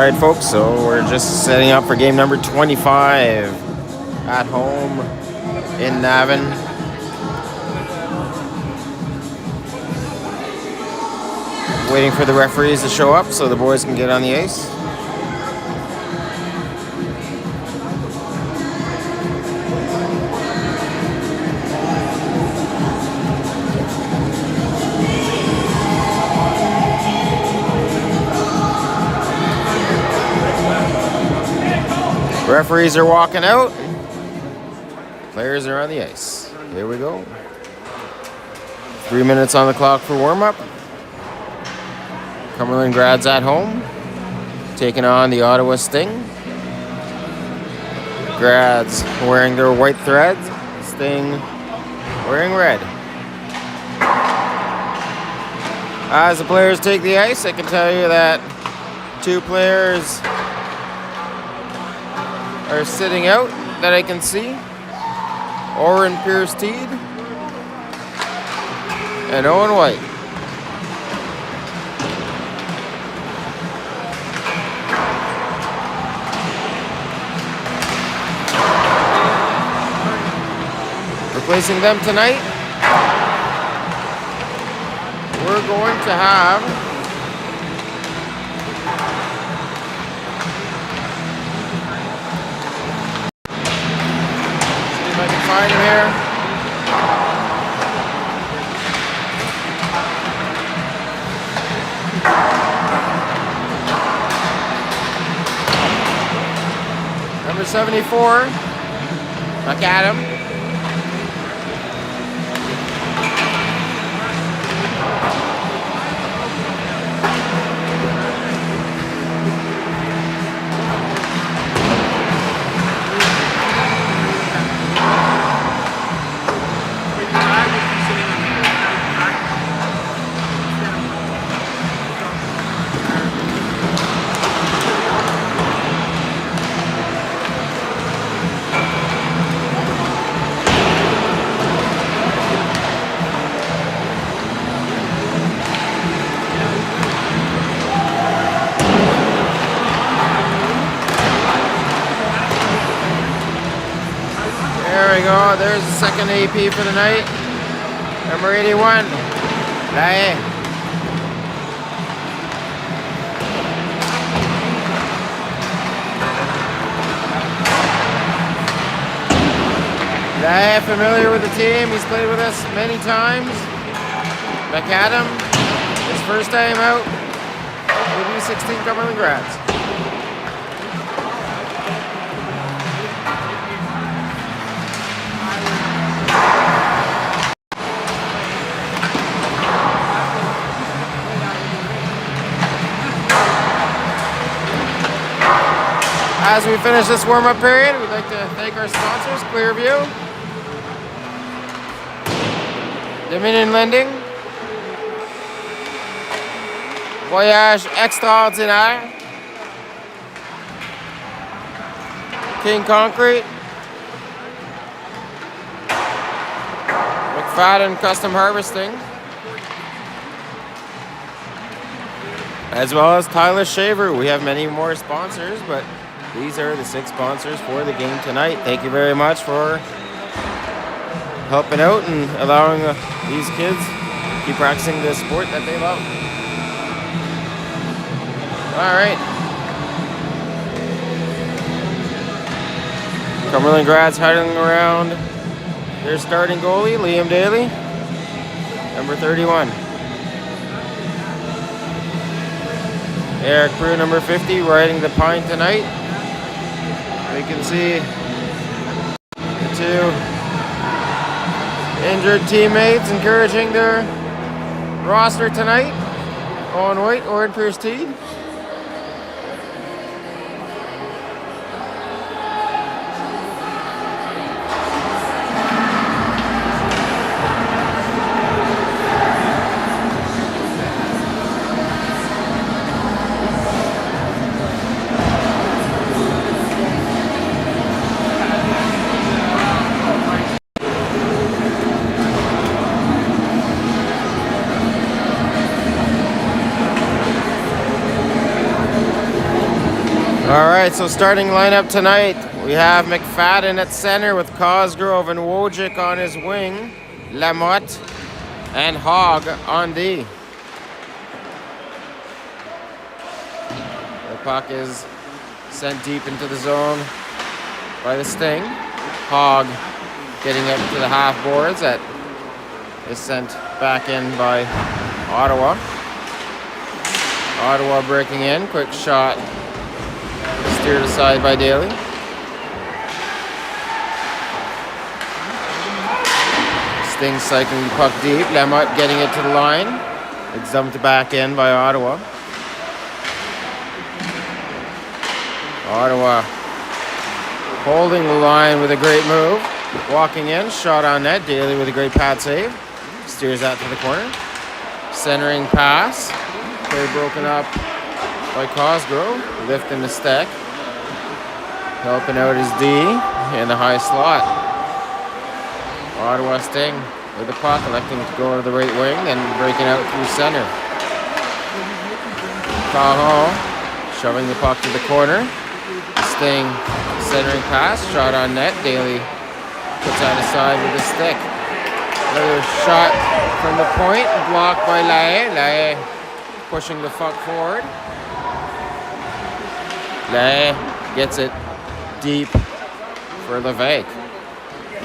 Alright folks, so we're just setting up for game number 25 at home in Navan. Waiting for the referees to show up so the boys can get on the ice. Referees are walking out. Players are on the ice. Here we go. 3 minutes on the clock for warm-up. Cumberland grads at home, taking on the Ottawa Sting. Grads wearing their white threads, Sting wearing red. As the players take the ice, I can tell you that 2 players are sitting out that I can see. Oren Pierce-Teed and Owen White. Replacing them tonight, we're going to have find him here. Number 74, McAdam. There's the second AP for the night. Number 81, Lae. Lae, familiar with the team. He's played with us many times. McAdam, his first time out with U16 Cumberland grads. As we finish this warm-up period, we'd like to thank our sponsors, Clearview, Dominion Lending, Voyage Extraordinaire, King Concrete, McFadden Custom Harvesting, as well as Tyler Shaver. We have many more sponsors, but these are the 6 sponsors for the game tonight. Thank you very much for helping out and allowing these kids to keep practicing the sport that they love. All right. Cumberland grads hiding around their starting goalie, Liam Daly, number 31. Eric Prue, number 50, riding the pine tonight. We can see the 2 injured teammates encouraging their roster tonight. Owen White, Oren Pierce-Teed. right, so starting lineup tonight, we have McFadden at center with Cosgrove and Wojcik on his wing, Lamotte and Hogg on D. The puck is sent deep into the zone by the Sting. Hogg getting up to the half boards. That is sent back in by Ottawa. Ottawa breaking in, quick shot. Steered aside by Daly. Sting cycling the puck deep. Lamotte getting it to the line. It's dumped back in by Ottawa. Ottawa holding the line with a great move. Walking in, shot on net. Daly with a great pad save. Steers that to the corner. Centering pass. Play broken up by Cosgrove. Lifting the stick. Helping out his D in the high slot. Ottawa Sting with the puck, electing to go to the right wing, then breaking out through center. Cajon shoving the puck to the corner. Sting centering pass, shot on net. Daly puts that aside with the stick. Another shot from the point, blocked by Lae. Lae pushing the puck forward. Lae gets it deep for Levesque.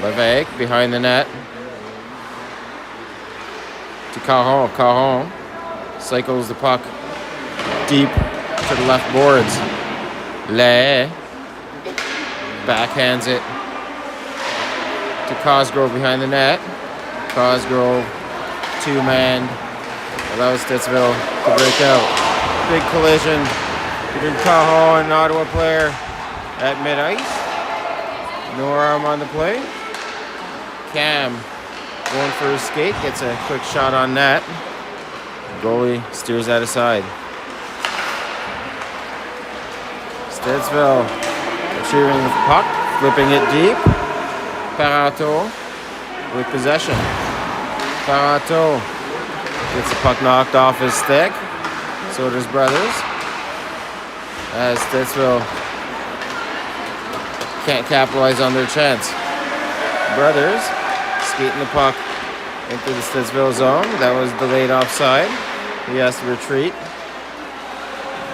Levesque behind the net to Cajon. Cajon cycles the puck deep to the left boards. Lae backhands it to Cosgrove behind the net. Cosgrove two-man allows Stittsville to break out. Big collision between Cajon and an Ottawa player at mid-ice. No arm on the play. Cam going for his skate, gets a quick shot on net. Goalie steers that aside. Stittsville retrieving the puck, flipping it deep. Parato with possession. Parato gets the puck knocked off his stick. So does Brothers. As Stittsville can't capitalize on their chance. Brothers skating the puck into the Stittsville zone. That was delayed offside. He has to retreat.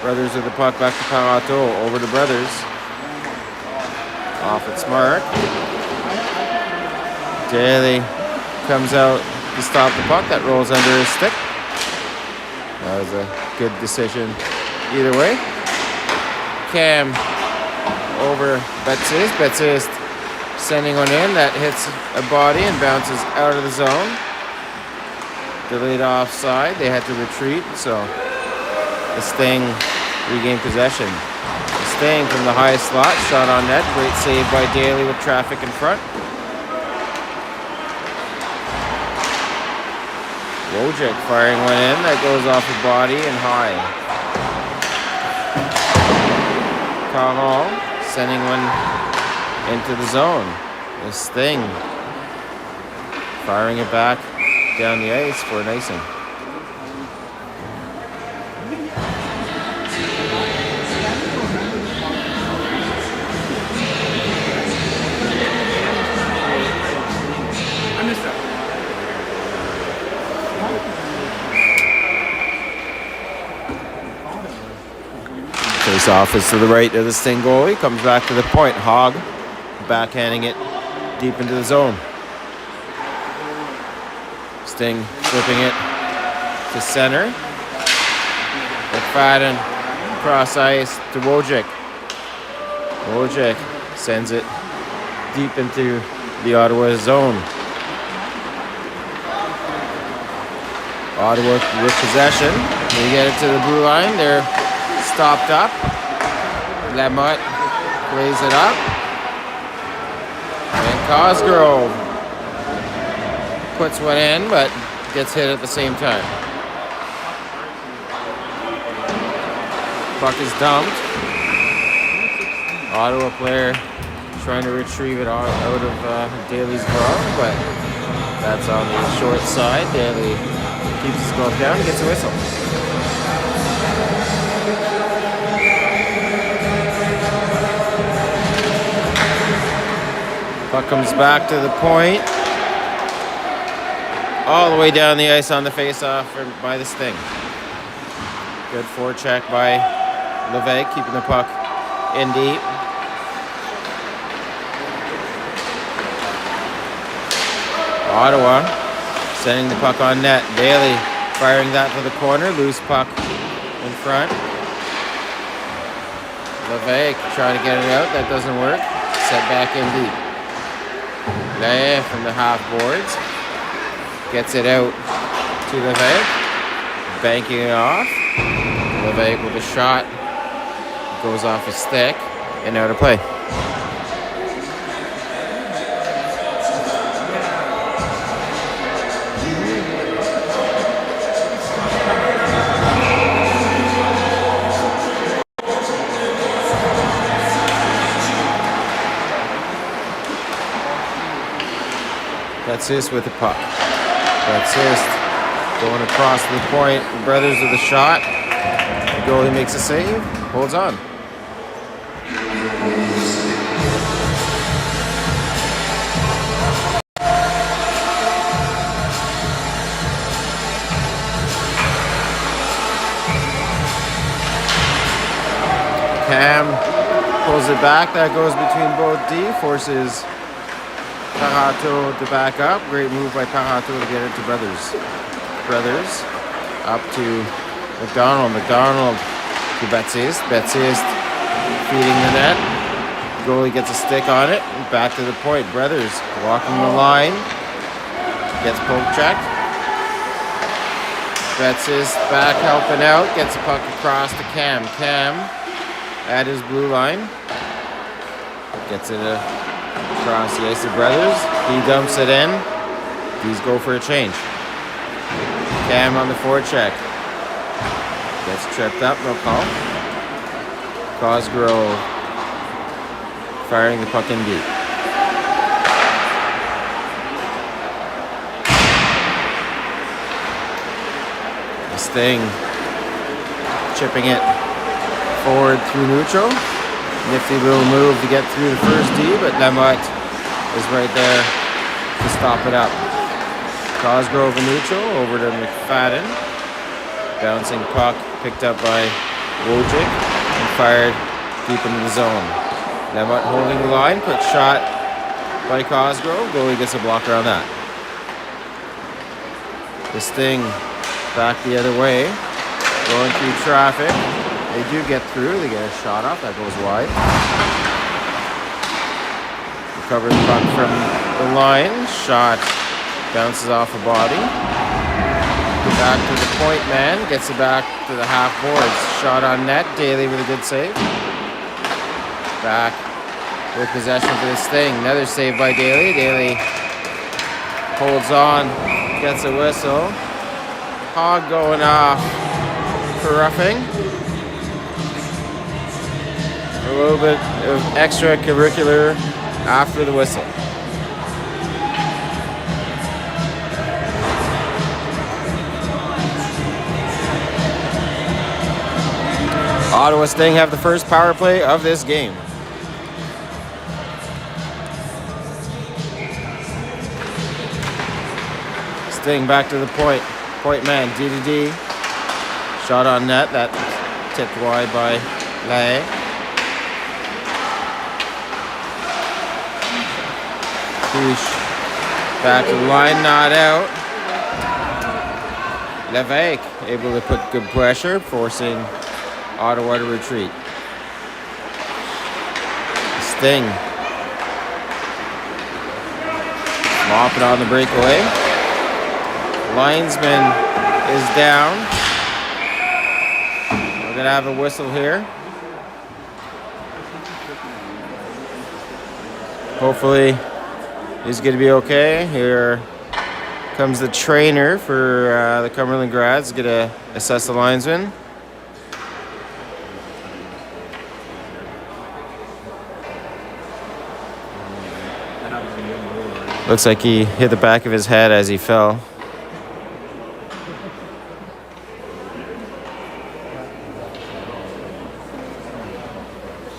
Brothers with the puck back to Parato. Over to Brothers. Off its mark. Daly comes out to stop the puck. That rolls under his stick. That was a good decision either way. Cam over Baptiste. Baptiste sending one in. That hits a body and bounces out of the zone. Delayed offside. They had to retreat, so the Sting regained possession. The Sting from the high slot. Shot on net. Great save by Daly with traffic in front. Wojcik firing one in. That goes off the body and high. Cajon sending one into the zone. The Sting firing it back down the ice for an icing. Face-off is to the right of the Sting goalie. Comes back to the point. Hogg backhanding it deep into the zone. Sting flipping it to center. McFadden cross ice to Wojcik. Wojcik sends it deep into the Ottawa zone. Ottawa with possession. They get it to the blue line. They're stopped up. Lamotte plays it up. And Cosgrove puts one in, but gets hit at the same time. Puck is dumped. Ottawa player trying to retrieve it out of Daly's glove, but that's on the short side. Daly keeps his glove down, gets a whistle. Puck comes back to the point. All the way down the ice on the face-off by the Sting. Good forecheck by Levesque, keeping the puck in deep. Ottawa sending the puck on net. Daly firing that to the corner. Loose puck in front. Levesque trying to get it out. That doesn't work. Set back in deep. Lea from the half boards. Gets it out to Levesque. Banking it off. Levesque with a shot. Goes off his stick. And out of play. That's with the puck. That's going across the point. The Brothers with a shot. The goalie makes a save. Holds on. Cam pulls it back. That goes between both D. Forces Parato to back up. Great move by Parato to get it to Brothers. Brothers up to McDonald. McDonald to Baptiste. Baptiste feeding the net. Goalie gets a stick on it. Back to the point. Brothers walking the line. Gets poke checked. Baptiste back helping out. Gets a puck across to Cam. Cam at his blue line. Gets it across the ice to Brothers. He dumps it in. These go for a change. Cam on the forecheck. Gets tripped up, no call. Cosgrove firing the puck in deep. The Sting chipping it forward through neutral. Nifty little move to get through the first D, but Lamotte is right there to stop it up. Cosgrove in neutral, over to McFadden. Bouncing puck picked up by Wojcik and fired deep into the zone. Lamotte holding the line, quick shot by Cosgrove. Goalie gets a blocker on that. The Sting back the other way, going through traffic. They do get through. They get a shot off. That goes wide. Recover the puck from the line. Shot bounces off a body. Back to the point man. Gets it back to the half boards. Shot on net. Daly with a good save. Back with possession for the Sting. Another save by Daly. Daly holds on. Gets a whistle. Hogg going off for roughing. A little bit of extracurricular after the whistle. Ottawa Sting have the first power play of this game. Sting back to the point. Point man, D to D. Shot on net. That tipped wide by Lae. Back to the line, not out. Levesque able to put good pressure, forcing Ottawa to retreat. Sting mopping on the breakaway. Linesman is down. We're gonna have a whistle here. Hopefully he's going to be okay. Here comes the trainer for the Cumberland grads. Going to assess the linesman. Looks like he hit the back of his head as he fell.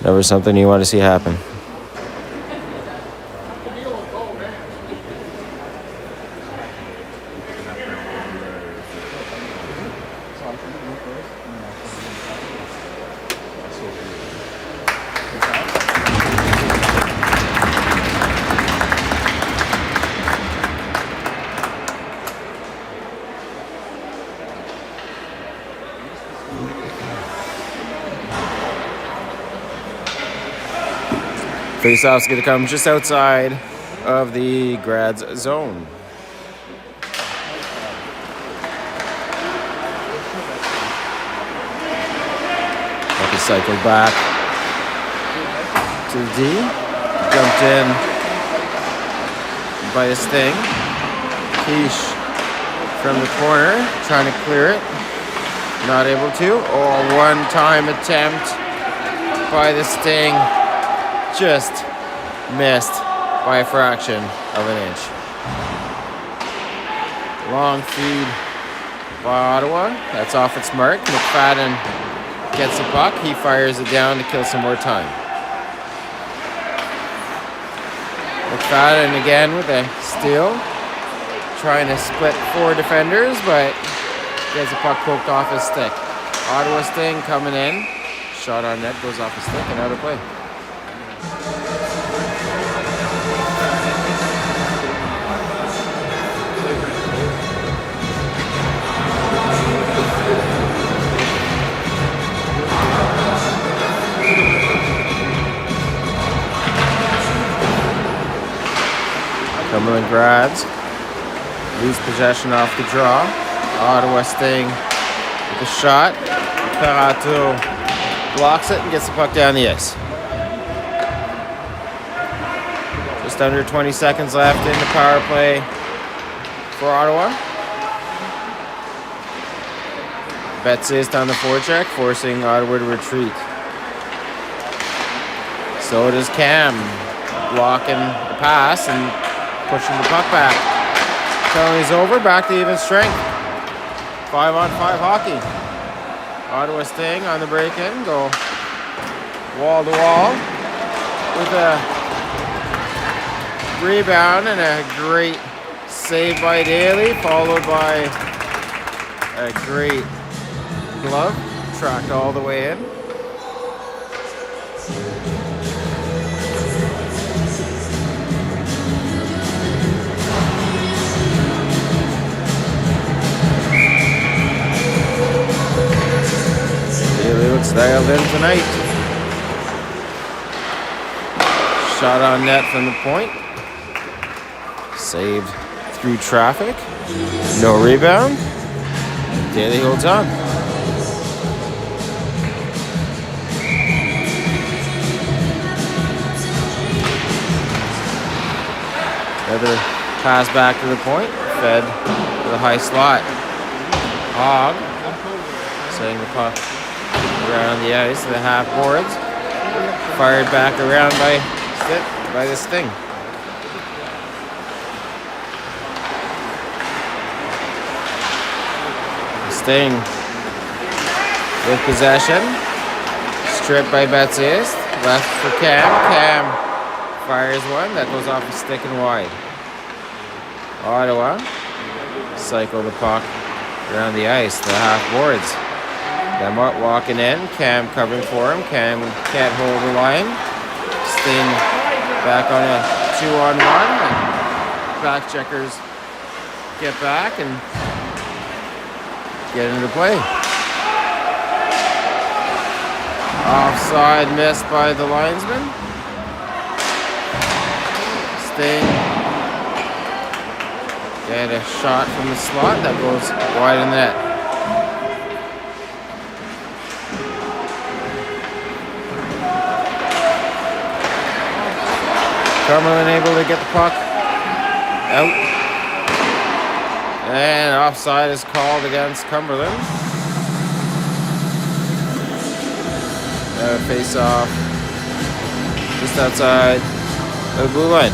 Never something you want to see happen. Face-off's going to come just outside of the Grad's zone. Puck is cycled back to the D. Jumped in by a Sting. Quiche from the corner, trying to clear it. Not able to. Oh, one-time attempt by the Sting. Just missed by a fraction of an inch. Long feed by Ottawa. That's off its mark. McFadden gets the puck. He fires it down to kill some more time. McFadden again with a steal. Trying to split 4 defenders, but gets the puck poked off his stick. Ottawa Sting coming in. Shot on net, goes off his stick and out of play. Cumberland grabs. Lose possession off the draw. Ottawa Sting with a shot. Perato blocks it and gets the puck down the ice. Just under 20 seconds left in the power play for Ottawa. Betsist on the forecheck, forcing Ottawa to retreat. So does Cam, blocking the pass and pushing the puck back. Penalty's over, back to even strength. 5-on-5 hockey. Ottawa Sting on the break-in, go wall to wall with a rebound and a great save by Daly, followed by a great glove, tracked all the way in. Looks dialed in tonight. Shot on net from the point. Saved through traffic. No rebound. Daly holds on. Another pass back to the point. Fed to the high slot. Hogg setting the puck around the ice to the half boards. Fired back around by the Sting. Sting with possession. Stripped by Betsist. Left for Cam. Cam fires one. That goes off a stick and wide. Ottawa cycle the puck around the ice to the half boards. Demart walking in, Cam covering for him. Cam can't hold the line. Sting back on a 2-on-1. And back checkers get back and get into play. Offside missed by the linesman. Sting get a shot from the slot that goes wide in the net. Cumberland able to get the puck out. And offside is called against Cumberland. Face off just outside the blue line.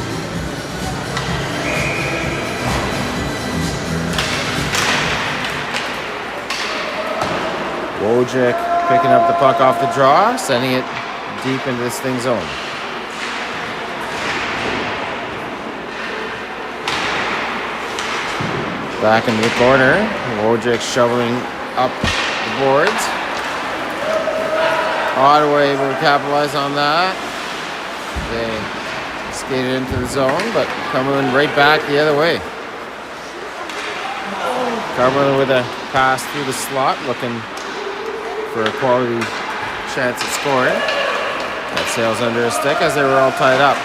Wojcik picking up the puck off the draw, sending it deep into the Sting zone. Back into the corner. Wojcik shoveling up the boards. Ottawa able to capitalize on that. They skated into the zone, but Cumberland right back the other way. Cumberland with a pass through the slot, looking for a quality chance at scoring. That sails under a stick as they were all tied up.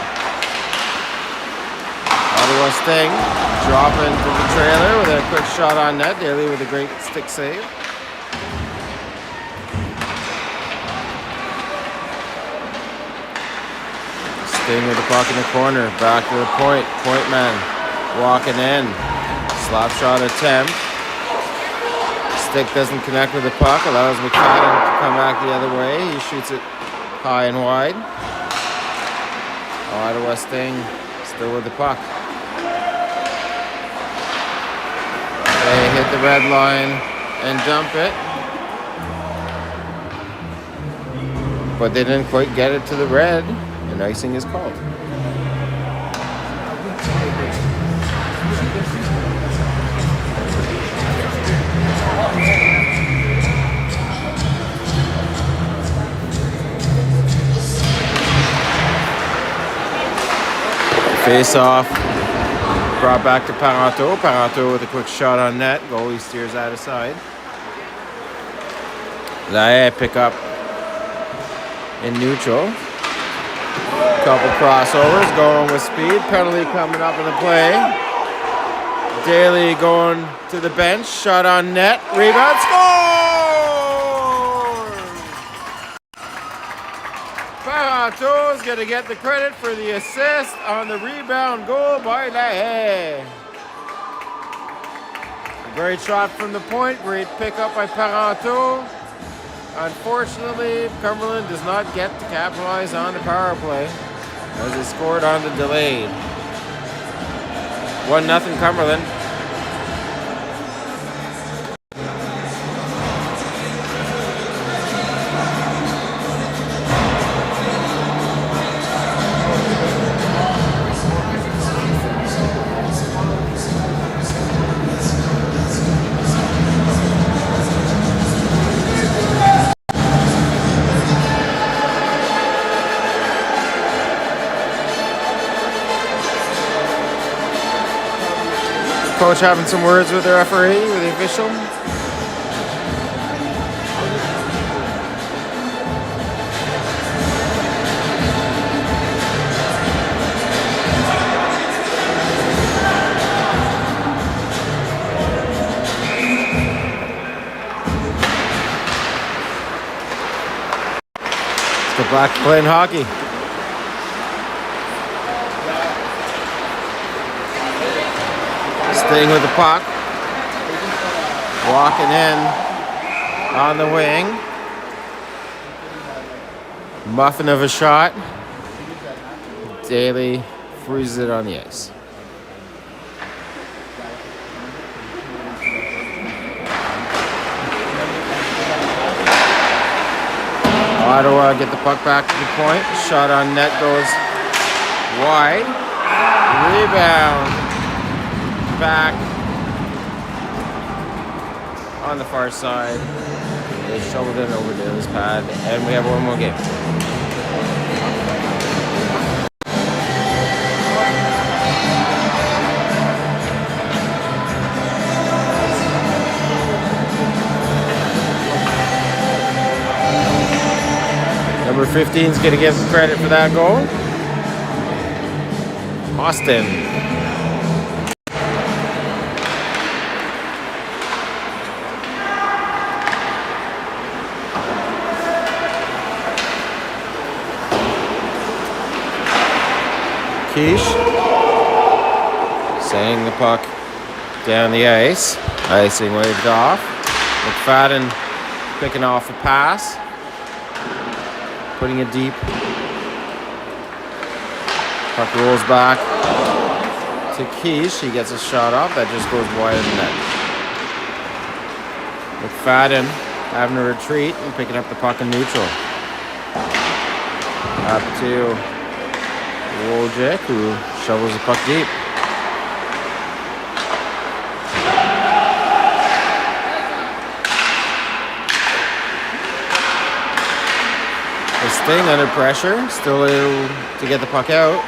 Ottawa Sting drop into the trailer with a quick shot on net. Daly with a great stick save. Sting with the puck in the corner. Back to the point. Point man walking in. Slap shot attempt. Stick doesn't connect with the puck. Allows McFadden to come back the other way. He shoots it high and wide. Ottawa Sting still with the puck. They hit the red line and dump it. But they didn't quite get it to the red. And icing is called. Face off. Brought back to Parenteau. Parenteau with a quick shot on net. Goalie steers that aside. Lae pick up in neutral. Couple crossovers going with speed. Penalty coming up in the play. Daly going to the bench. Shot on net. Rebound. Score! Parenteau's going to get the credit for the assist on the rebound goal by Lahaye. Great shot from the point. Great pickup by Parenteau. Unfortunately, Cumberland does not get to capitalize on the power play as they scored on the delayed. 1-0 Cumberland. Coach having some words with the referee, with the official. Let's go back to playing hockey. Staying with the puck. Walking in on the wing. Muffin of a shot. Daly freezes it on the ice. Ottawa get the puck back to the point. Shot on net goes wide. Rebound. Back on the far side. They shoveled it over Daly's pad, and we have one more game. Number 15 is going to get some credit for that goal. Austin. Quiche sending the puck down the ice. Icing waved off. McFadden picking off a pass. Putting it deep. Puck rolls back to Quiche. He gets a shot off. That just goes wide of the net. McFadden having a retreat and picking up the puck in neutral. Up to Wojcik, who shovels the puck deep. The Sting under pressure, still able to get the puck out.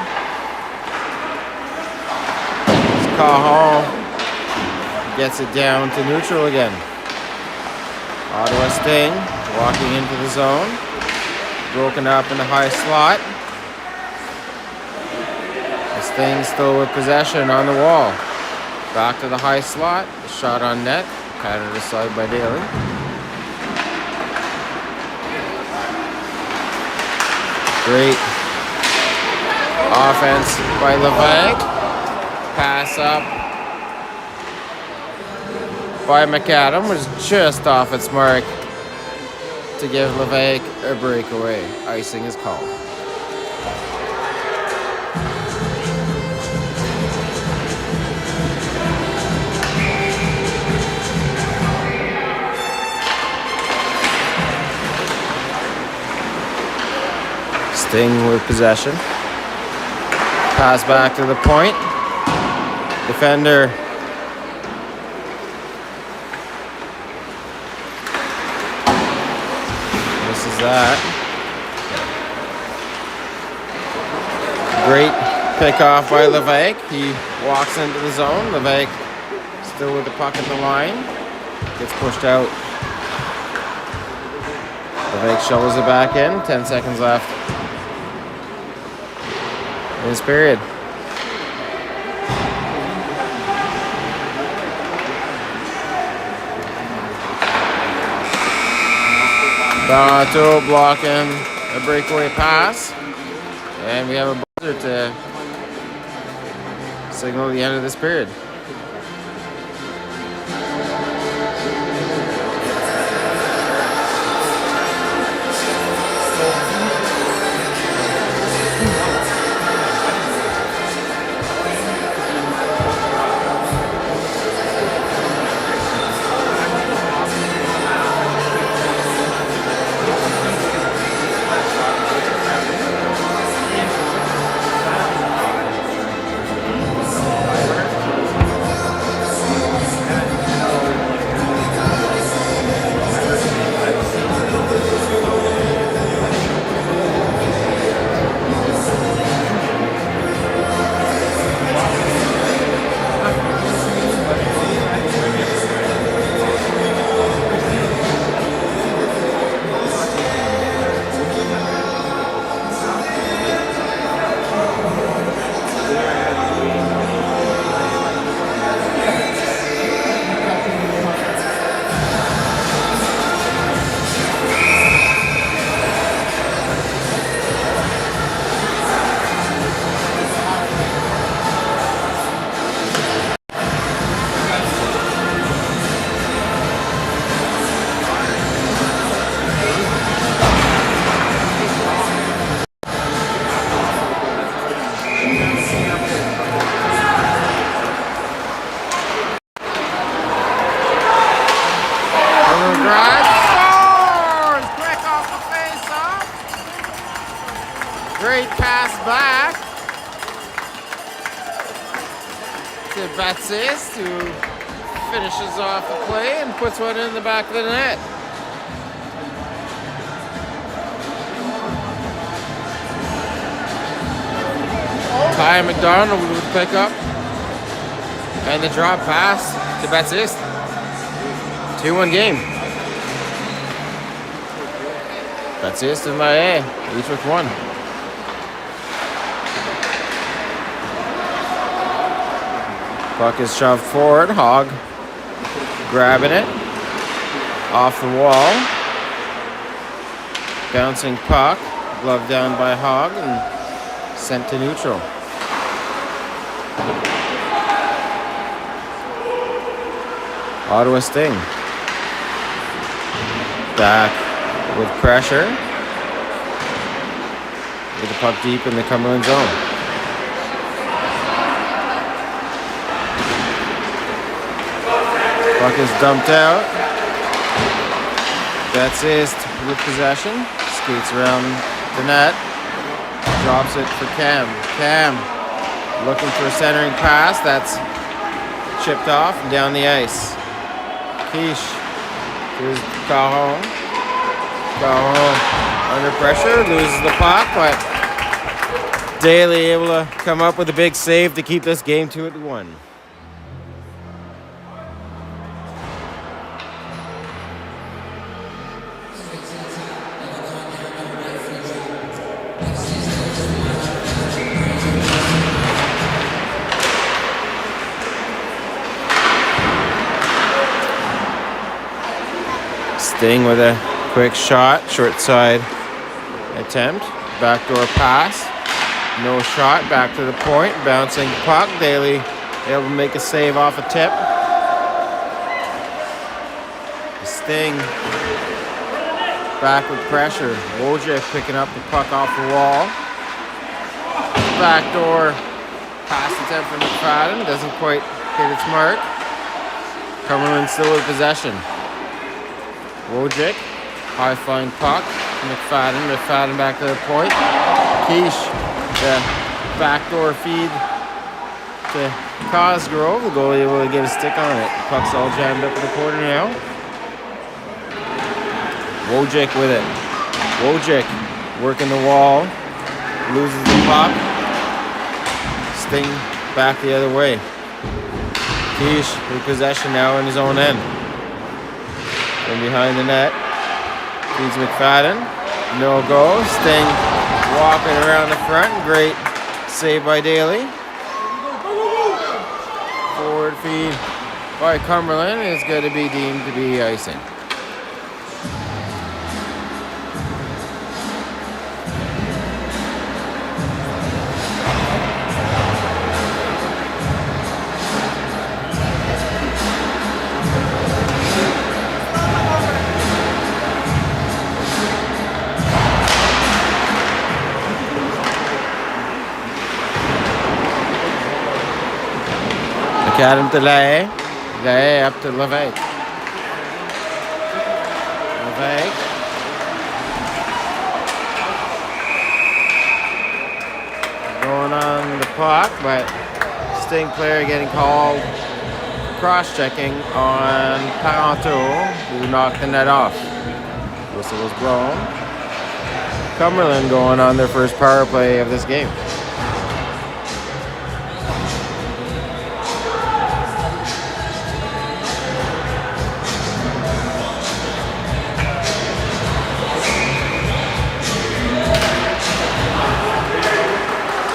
Cahill gets it down to neutral again. Ottawa Sting walking into the zone. broken up in the high slot. This thing still with possession on the wall. Back to the high slot. Shot on net. Patted aside by Daly. Great offense by Levesque. Pass up by McAdam was just off its mark to give Levesque a breakaway. Icing is called. Sting with possession. Pass back to the point. Defender misses that. Great pickoff by Levesque. He walks into the zone. Levesque still with the puck at the line. Gets pushed out. Levesque shovels it back in. 10 seconds left in this period. Donato blocking a breakaway pass. And we have a buzzer to signal the end of this period. Great pass back to Baptiste, who finishes off the play and puts one in the back of the net. Ty McDonald with the pickup and the drop pass to Baptiste. 2-1 game. Baptiste and Lae, each with one. Puck is shoved forward. Hogg grabbing it off the wall. Bouncing puck, gloved down by Hogg and sent to neutral. Ottawa Sting back with pressure with the puck deep in the Cumberland zone. Puck is dumped out. Baptiste with possession. Skates around the net. Drops it for Cam. Cam looking for a centering pass. That's chipped off and down the ice. Quiche to his Cajon. Cajon under pressure. Loses the puck, but Daly able to come up with a big save to keep this game 2-1. Sting with a quick shot, short side attempt, backdoor pass, no shot, back to the point, bouncing puck. Daly able to make a save off a tip. Sting back with pressure. Wojcik picking up the puck off the wall. Backdoor pass attempt from McFadden, doesn't quite hit its mark. Cumberland still with possession. Wojcik, high flying puck. McFadden back to the point. Quiche, the backdoor feed to Cosgrove. The goalie will get a stick on it. Puck's all jammed up in the corner now. Wojcik with it. Wojcik working the wall. Loses the puck. Sting back the other way. Quiche with possession now in his own end. From behind the net. Feeds McFadden. No go. Sting walking around the front. Great save by Daly. Forward feed by Cumberland is going to be deemed to be icing. McAdam to Lahaye. Lahaye up to Levesque. Levesque. Going on the puck, but Sting player getting called cross-checking on Parenteau, who knocked the net off. Whistle was blown. Cumberland going on their first power play of this game.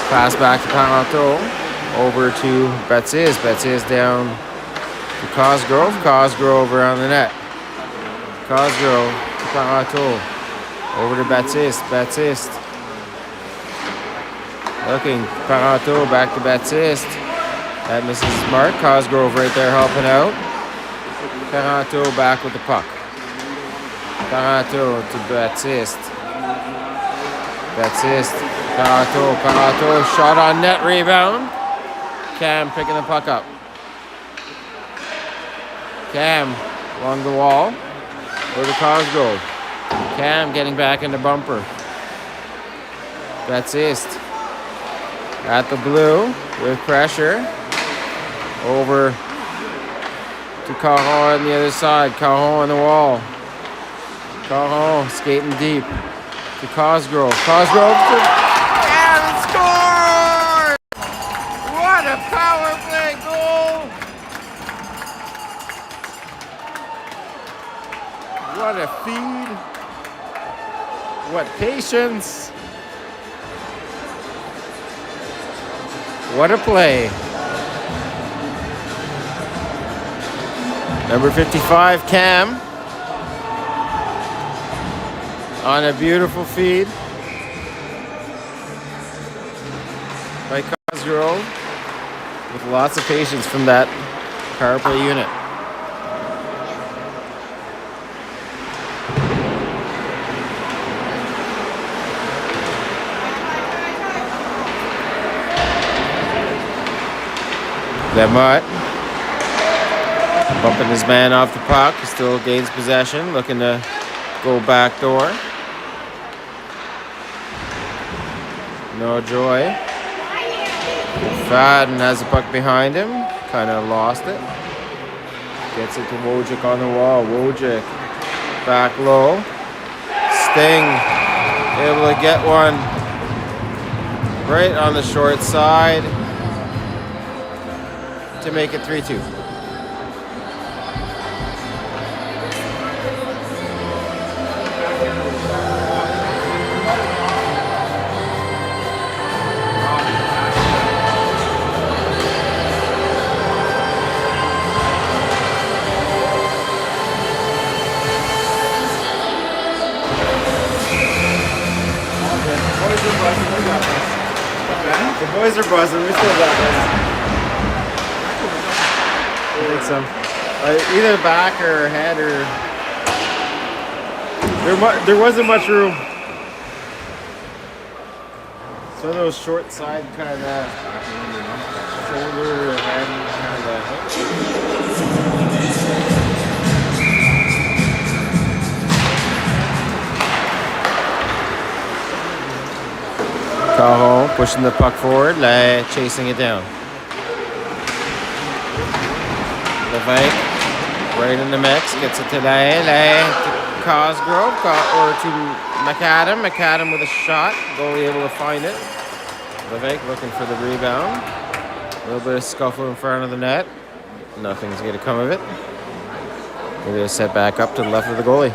Pass back to Parenteau, over to Betsis. Betsis down to Cosgrove. Cosgrove around the net. Cosgrove to Parenteau, over to Betsis. Betsis looking. Parenteau back to Betsis. That misses his mark. Cosgrove right there helping out. Parenteau back with the puck. Parenteau to Betsis. Betsis. Parenteau, shot on net, rebound. Cam picking the puck up. Cam along the wall. Over to Cosgrove. Cam getting back into bumper. That's it. At the blue with pressure. Over to Caron on the other side. Caron on the wall. Caron skating deep to Cosgrove. Cosgrove to... and score! What a power play goal! What a feed! What patience! What a play! Number 55, Cam, on a beautiful feed by Cosgrove, with lots of patience from that power play unit. Lemott bumping his man off the puck, still gains possession, looking to go back door. No joy. Fadden has the puck behind him, kind of lost it. Gets it to Wojcik on the wall. Wojcik back low. Sting able to get one right on the short side to make it 3-2. The boys are buzzing. We still got this. I think so. Either back or head or there wasn't much room. So those short side kind of shoulder head kind of. Cahill pushing the puck forward, chasing it down. Levesque right in the mix, gets it to to Cosgrove or to McAdam. McAdam with a shot, goalie able to find it. Levesque looking for the rebound. A little bit of scuffle in front of the net. Nothing's going to come of it. We're going to set back up to the left of the goalie.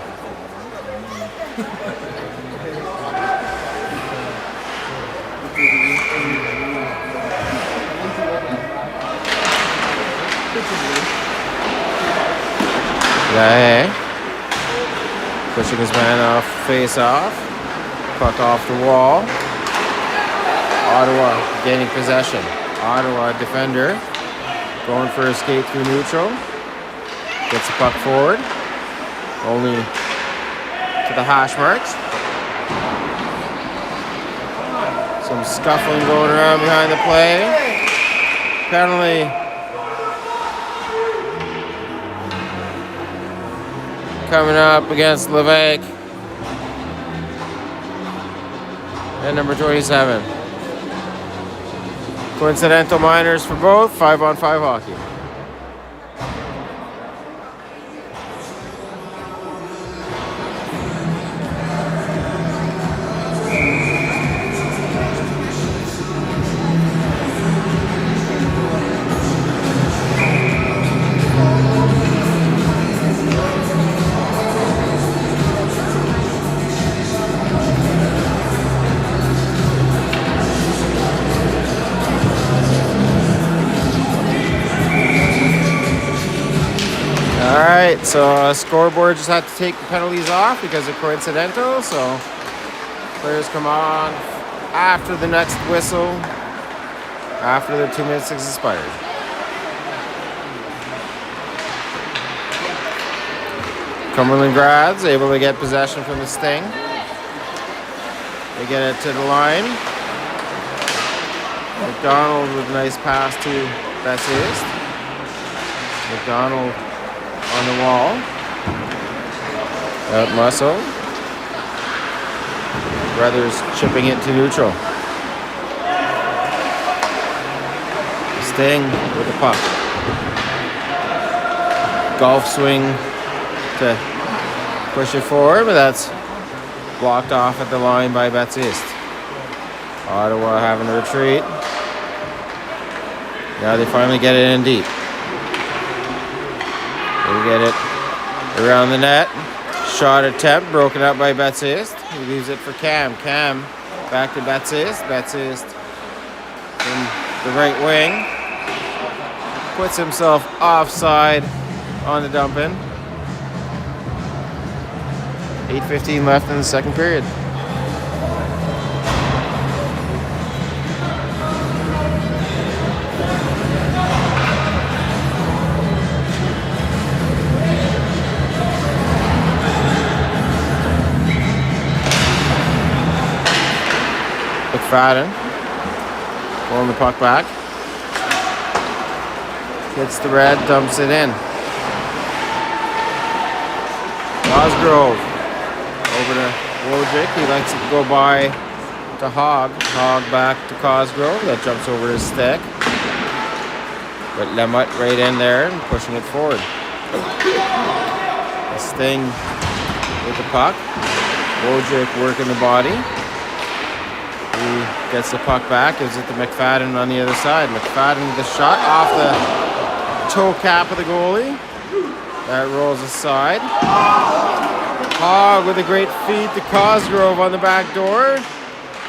Pushing his man off, face off. Puck off the wall. Ottawa gaining possession. Ottawa defender going for a skate through neutral. Gets the puck forward. Only to the hash marks. Some scuffling going around behind the play. Penalty. Coming up against Levesque. And number 27. Coincidental minors for both. 5-on-5 hockey. Alright, so scoreboard just had to take the penalties off because of coincidental, so players come on after the next whistle, after the 2 minutes has expired. Cumberland grads able to get possession from the Sting. They get it to the line. McDonald with a nice pass to Betsy. McDonald on the wall. Out muscle. Brothers chipping it to neutral. Sting with the puck. Golf swing to push it forward, but that's blocked off at the line by Baptiste. Ottawa having to retreat. Now they finally get it in deep. They get it around the net. Shot attempt broken up by Baptiste. He leaves it for Cam. Cam back to Baptiste. Baptiste in the right wing. Puts himself offside on the dump in. 8:15 left in the second period. McFadden pulling the puck back. Hits the red, dumps it in. Cosgrove over to Wojcik. He likes to go by to Hogg. Hogg back to Cosgrove. That jumps over his stick. But Lemut right in there and pushing it forward. The Sting with the puck. Wojcik working the body. He gets the puck back, gives it to McFadden on the other side. McFadden with the shot off the toe cap of the goalie. That rolls aside. Hogg with a great feed to Cosgrove on the back door.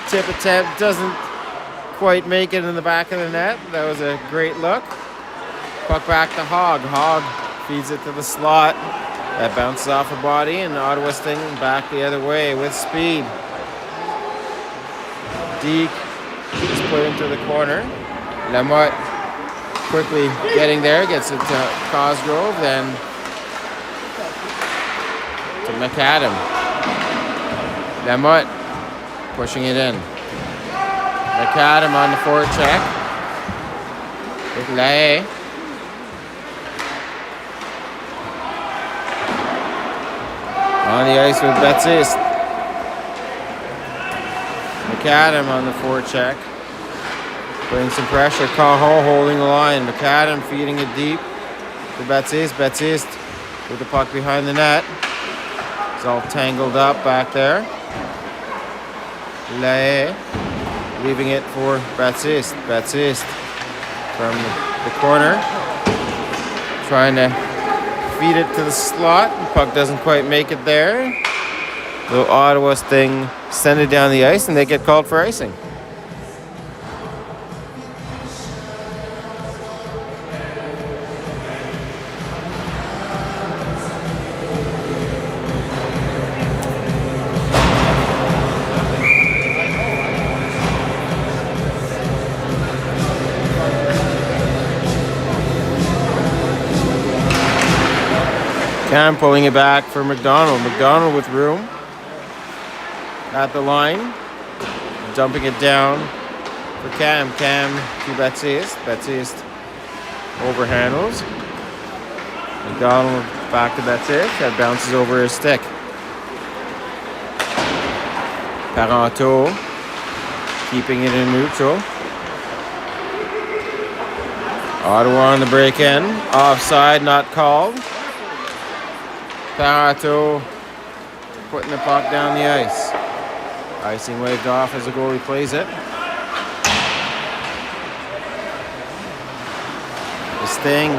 Tip attempt doesn't quite make it in the back of the net. That was a great look. Puck back to Hogg. Hogg feeds it to the slot. That bounces off a body, and Ottawa Sting back the other way with speed. Deke Just put into the corner. Lamotte quickly getting there, gets it to Cosgrove, then to McAdam. Lamotte pushing it in. McAdam on the forecheck with Lae. On the ice with Baptiste. McAdam on the forecheck. Putting some pressure. Cajon holding the line. McAdam feeding it deep to Baptiste. Baptiste with the puck behind the net. It's all tangled up back there. Lae leaving it for Baptiste. Baptiste from the corner. Trying to feed it to the slot. The puck doesn't quite make it there. So Ottawa's thing send it down the ice and they get called for icing. Cam pulling it back for McDonald. McDonald with room at the line. Dumping it down for Cam. Cam to Baptiste. Baptiste overhandles. McDonald back to Baptiste. That bounces over his stick. Parenteau keeping it in neutral. Ottawa on the break-in. Offside, not called. Parenteau putting the puck down the ice. Icing waved off as the goalie plays it. The Sting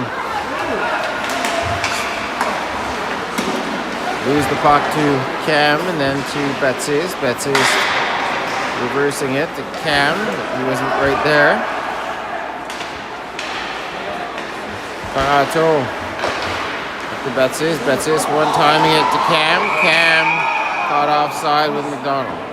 lose the puck to Cam and then to Baptiste. Baptiste reversing it to Cam. He wasn't right there. Parenteau to Baptiste. Baptiste one-timing it to Cam. Cam caught offside with McDonald.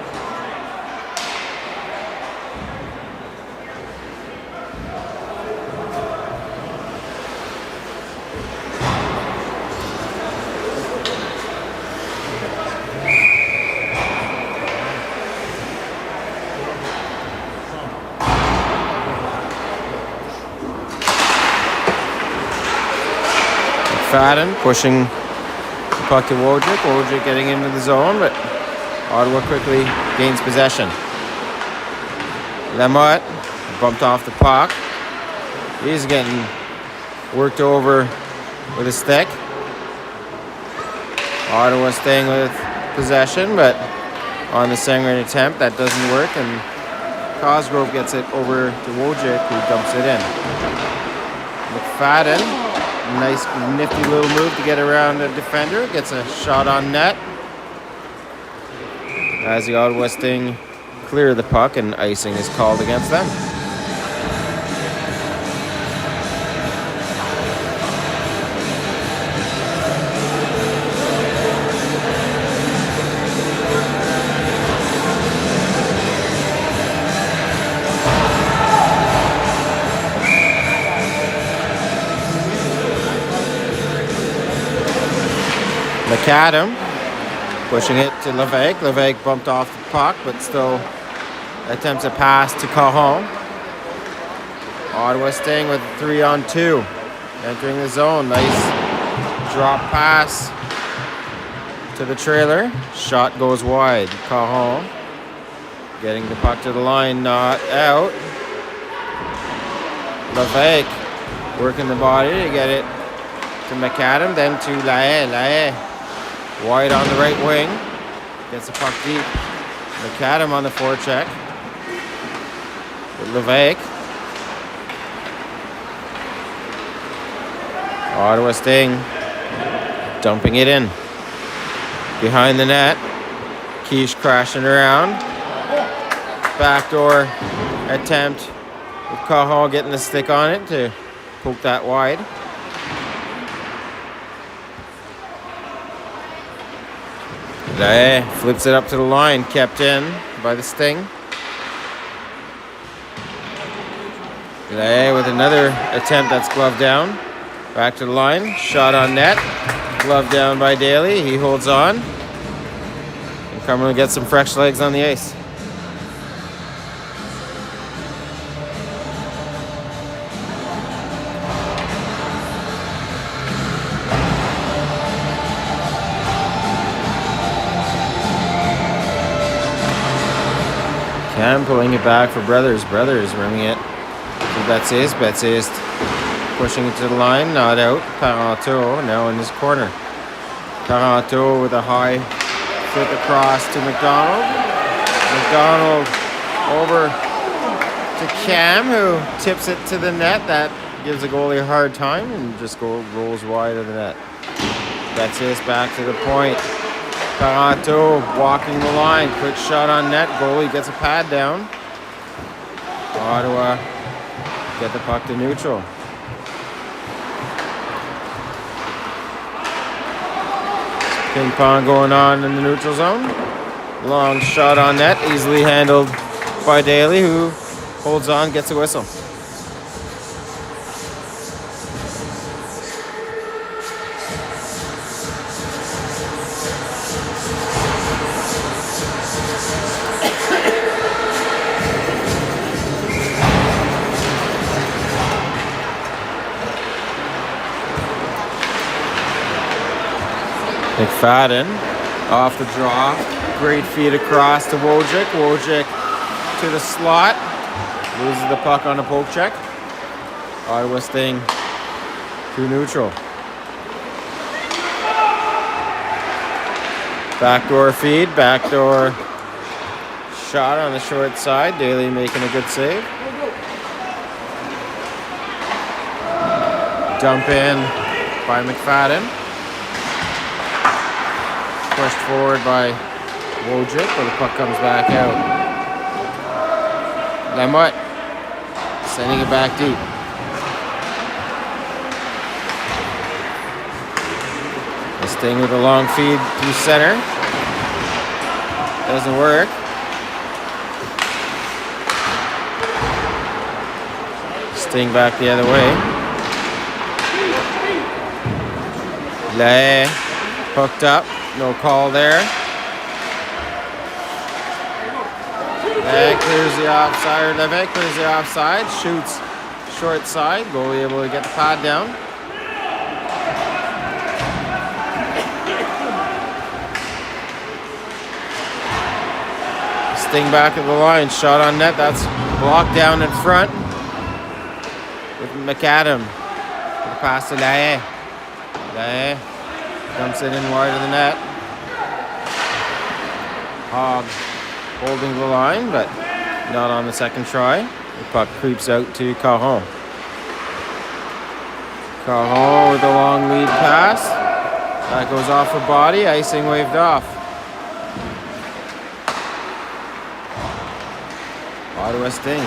Fadden pushing the puck to Wojcik. Wojcik getting into the zone, but Ottawa quickly gains possession. Lamotte bumped off the puck. He's getting worked over with a stick. Ottawa staying with possession, but on the Sangren attempt, that doesn't work, and Cosgrove gets it over to Wojcik, who dumps it in. McFadden. Nice, nifty little move to get around the defender. Gets a shot on net. As the Ottawa Sting clear the puck and icing is called against them. McAdam pushing it to Levesque. Levesque bumped off the puck, but still attempts a pass to Cajon. Ottawa staying with 3-on-2. Entering the zone. Nice drop pass to the trailer. Shot goes wide. Cajon getting the puck to the line, not out. Levesque working the body to get it to McAdam, then to Lae. Lae wide on the right wing. Gets the puck deep. McAdam on the forecheck. With Levesque. Ottawa staying. Dumping it in. Behind the net. Quiche crashing around. Backdoor attempt with Cajon getting the stick on it to poke that wide. Lae flips it up to the line, kept in by the Sting. Lay with another attempt that's gloved down. Back to the line. Shot on net. Gloved down by Daly. He holds on. And Cumberland gets some fresh legs on the ice. Cam pulling it back for Brothers. Brothers bringing it to Baptiste. Baptiste pushing it to the line. Not out. Parenteau now in his corner. Parenteau with a high flick across to McDonald. McDonald over to Cam, who tips it to the net. That gives the goalie a hard time and just rolls wide of the net. Baptiste back to the point. Parenteau walking the line. Quick shot on net. Goalie gets a pad down. Ottawa get the puck to neutral. Ping pong going on in the neutral zone. Long shot on net. Easily handled by Daly, who holds on, gets a whistle. McFadden off the draw. Great feed across to Wojcik. Wojcik to the slot. Loses the puck on a poke check. Ottawa staying to neutral. Backdoor feed. Backdoor shot on the short side. Daly making a good save. Dump in by McFadden. Pushed forward by Wojcik, but the puck comes back out. Lamotte sending it back deep. The Sting with a long feed through center. Doesn't work. Sting back the other way. Lay hooked up. No call there. Levesque clears the offside. Levesque clears the offside. Shoots short side. Goalie able to get the pad down. Sting back at the line. Shot on net. That's blocked down in front with McAdam. The pass to Lae. Lae dumps it in wide of the net. Hogg holding the line, but not on the second try. The puck creeps out to Caron. Caron with a long lead pass. That goes off a body. Icing waved off. Ottawa Sting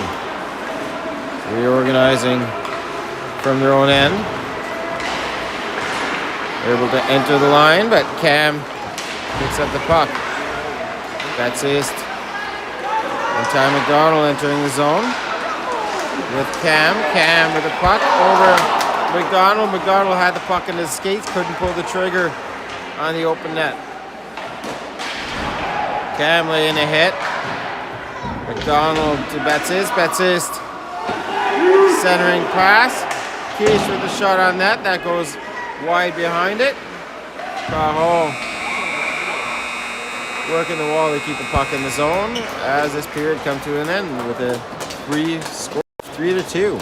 reorganizing from their own end. Able to enter the line, but Cam picks up the puck. That's it. And Ty McDonald entering the zone with Cam. Cam with the puck over McDonald. McDonald had the puck in his skates, couldn't pull the trigger on the open net. Cam laying a hit. McDonald to Baptiste. Baptiste centering pass. Keys with the shot on net. That goes wide behind it. Caron working the wall to keep the puck in the zone as this period comes to an end with a 3-2.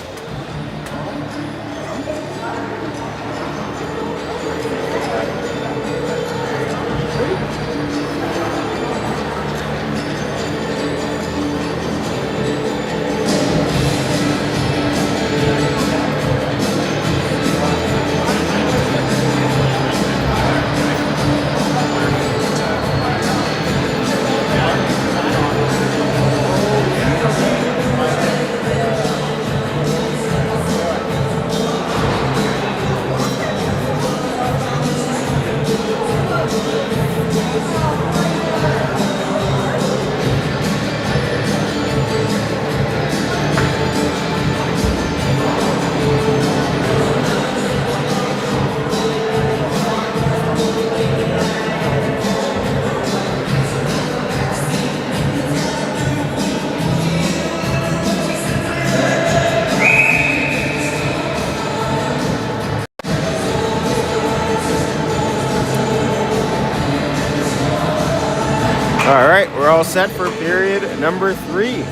set for period number 3.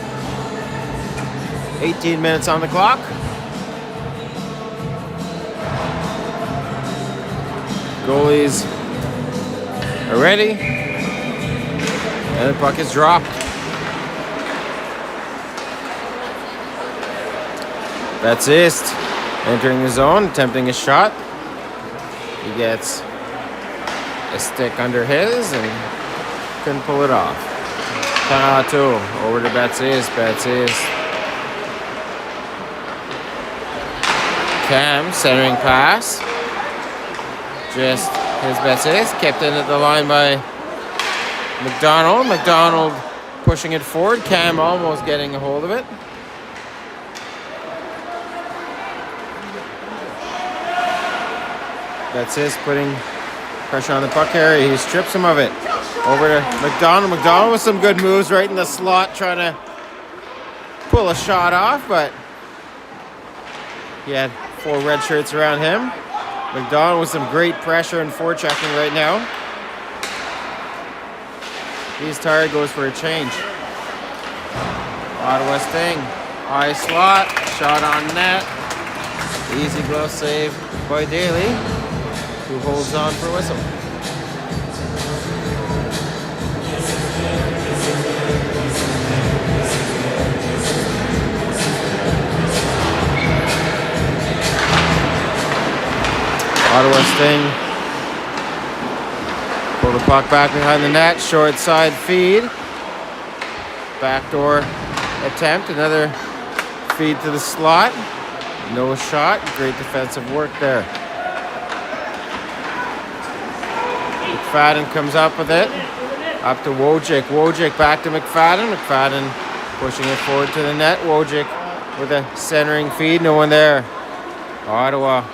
18 minutes on the clock. Goalies are ready. And the puck is dropped. Baptiste entering the zone, attempting a shot. He gets a stick under his and couldn't pull it off. Tanato over to Baptiste. Baptiste. Cam centering pass. Just his Baptiste kept in at the line by McDonald. McDonald pushing it forward. Cam almost getting a hold of it. Baptiste putting pressure on the puck carrier. He strips him of it. Over to McDonald. McDonald with some good moves right in the slot, trying to pull a shot off, but he had 4 red shirts around him. McDonald with some great pressure and forechecking right now. He's tired, goes for a change. Ottawa Sting. High slot. Shot on net. Easy glove save by Daly, who holds on for a whistle. Ottawa Sting pull the puck back behind the net, short side feed, backdoor attempt, another feed to the slot, no shot, great defensive work there. McFadden comes up with it, up to Wojcik. Wojcik back to McFadden. McFadden pushing it forward to the net. Wojcik with a centering feed, no one there. Ottawa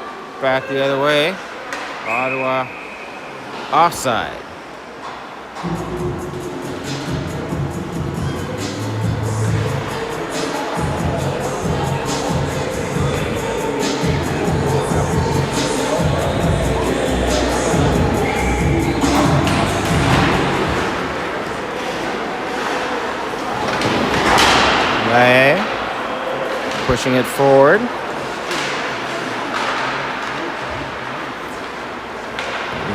back the other way. Ottawa offside. Lay pushing it forward.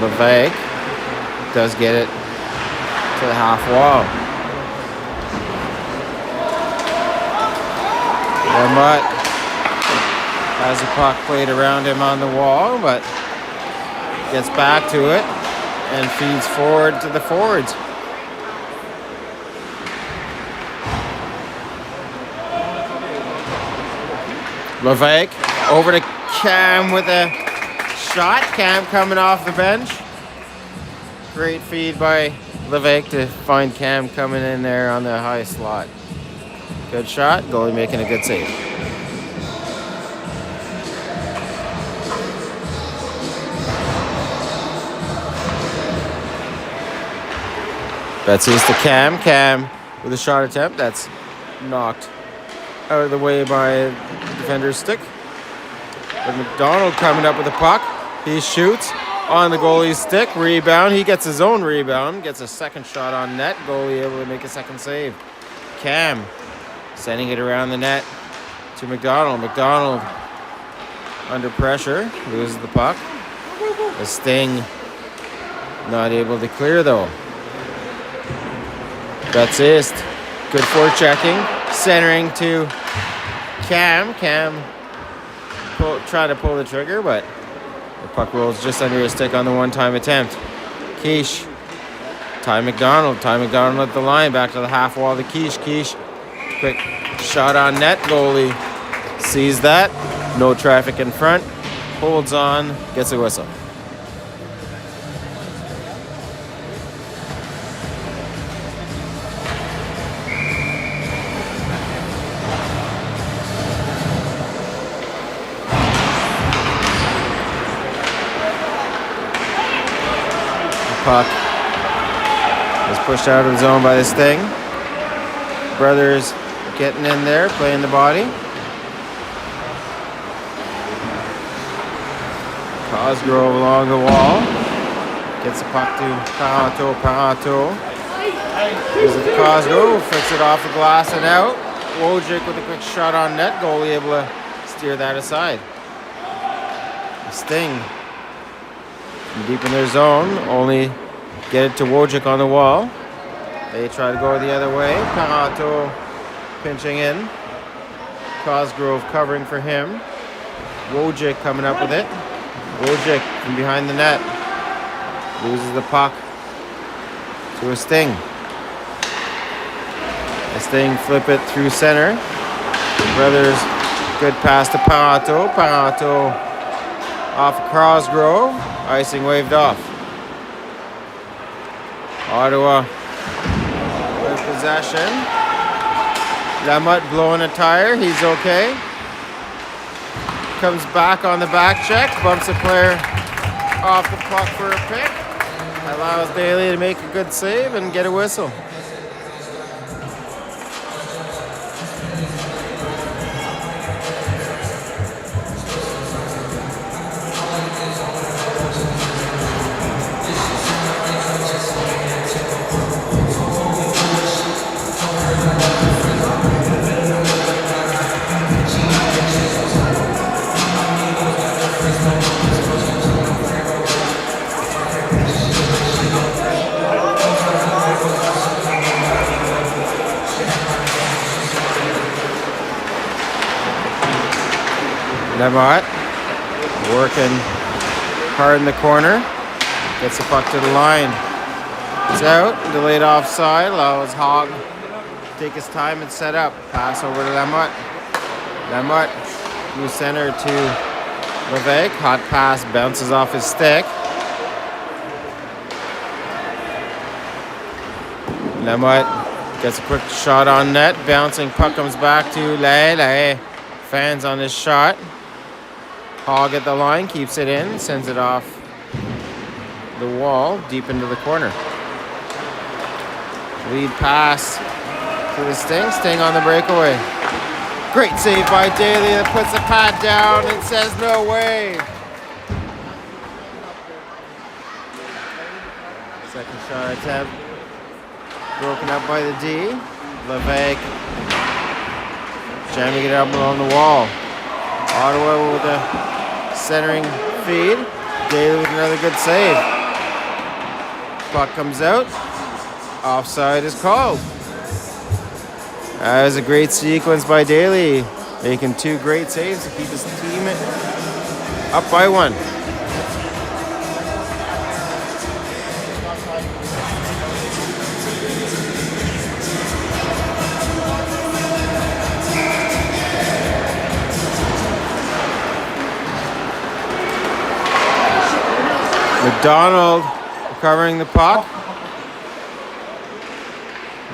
Levesque does get it to the half wall. Lemont has the puck played around him on the wall, but gets back to it and feeds forward to the forwards. Levesque over to Cam with a shot. Cam coming off the bench. Great feed by Levesque to find Cam coming in there on the high slot. Good shot. Goalie making a good save. Baptiste to Cam. Cam with a shot attempt. That's knocked out of the way by the defender's stick. But McDonald coming up with the puck. He shoots on the goalie's stick. Rebound. He gets his own rebound. Gets a second shot on net. Goalie able to make a second save. Cam sending it around the net to McDonald. McDonald under pressure. Loses the puck. The Sting not able to clear though. Baptiste. Good forechecking. Centering to Cam. Cam trying to pull the trigger, but the puck rolls just under his stick on the one-time attempt. Quiche. Ty McDonald. Ty McDonald at the line. Back to the half wall to Quiche. Quiche. Quick shot on net. Goalie sees that. No traffic in front. Holds on. Gets a whistle. Puck is pushed out of the zone by the Sting. Brothers getting in there, playing the body. Cosgrove along the wall. Gets the puck to Parato. Parato Is it Cosgrove? Flicks it off the glass and out. Wojcik with a quick shot on net. Goalie able to steer that aside. Sting. Deep in their zone. Only get it to Wojcik on the wall. They try to go the other way. Parato pinching in. Cosgrove covering for him. Wojcik coming up with it. Wojcik from behind the net. Loses the puck to a Sting. A Sting flip it through center. Brothers, good pass to Parato. Parato off Cosgrove. Icing waved off. Ottawa with possession. Lamotte blowing a tire. He's okay. Comes back on the back check. Bumps a player off the puck for a pick. Allows Daly to make a good save and get a whistle. Lamotte working hard in the corner. Gets the puck to the line. It's out. Delayed offside. Allows Hogg to take his time and set up. Pass over to Lamotte. Lamotte moves center to Levesque. Hot pass bounces off his stick. Lamotte gets a quick shot on net. Bouncing puck comes back to Lae. Fans on his shot. Hogg at the line, keeps it in, sends it off the wall, deep into the corner. Lead pass to the Sting. Sting on the breakaway. Great save by Daly that puts the pad down and says no way. Second shot attempt. Broken up by the D. Levesque jamming it up along the wall. Ottawa with a centering feed. Daly with another good save. Puck comes out. Offside is called. That was a great sequence by Daly, making two great saves to keep his team up by one. McDonald recovering the puck.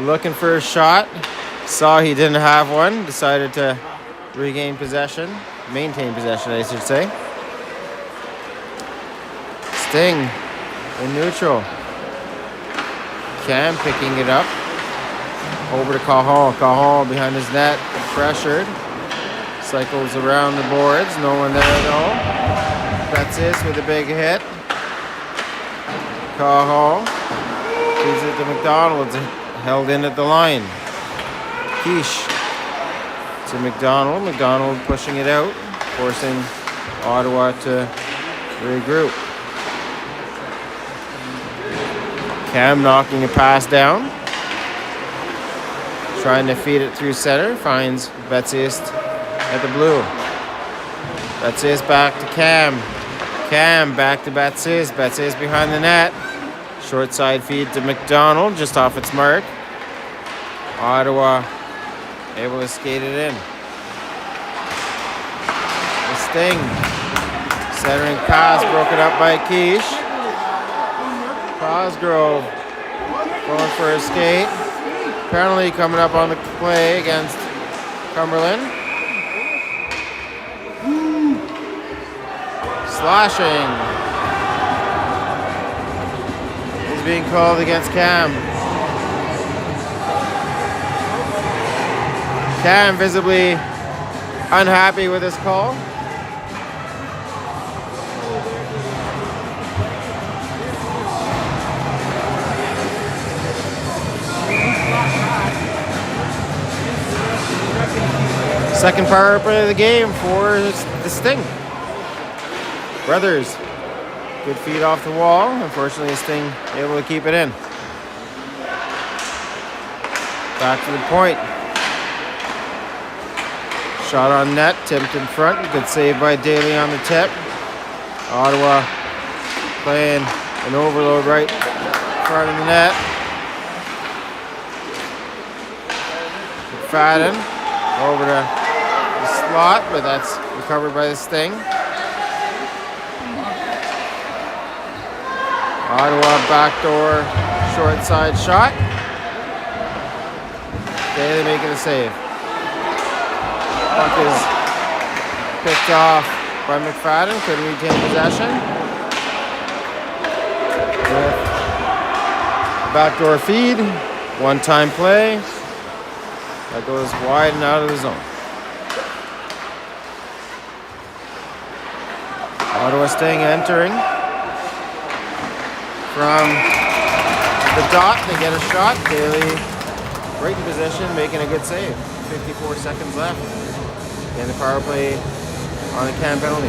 Looking for a shot. Saw he didn't have one. Decided to regain possession. Maintain possession, I should say. Sting in neutral. Cam picking it up. Over to Cajon. Cajon behind his net. Pressured. Cycles around the boards. No one there though. That's it with a big hit. Cajon gives it to McDonald, held in at the line. Quiche to McDonald. McDonald pushing it out, forcing Ottawa to regroup. Cam knocking a pass down. Trying to feed it through center. Finds Betzius at the blue. Betzius back to Cam. Cam back to Betzius. Betzius behind the net. Short side feed to McDonald, just off its mark. Ottawa able to skate it in. The Sting. Centering pass broken up by Quiche. Cosgrove going for a skate. Penalty coming up on the play against Cumberland. Slashing is being called against Cam. Cam visibly unhappy with this call. Second power play of the game for the Sting. Brothers, good feed off the wall. Unfortunately, the Sting able to keep it in. Back to the point. Shot on net, tipped in front. Good save by Daly on the tip. Ottawa playing an overload right in front of the net. McFadden over to the slot, but that's recovered by the Sting. Ottawa backdoor short side shot. Daly making the save. Puck is picked off by McFadden. Couldn't retain possession. With backdoor feed. One-time play. That goes wide and out of the zone. Ottawa Sting entering from the dot. They get a shot. Daly right in position, making a good save. 54 seconds left. And the power play on the Cam penalty.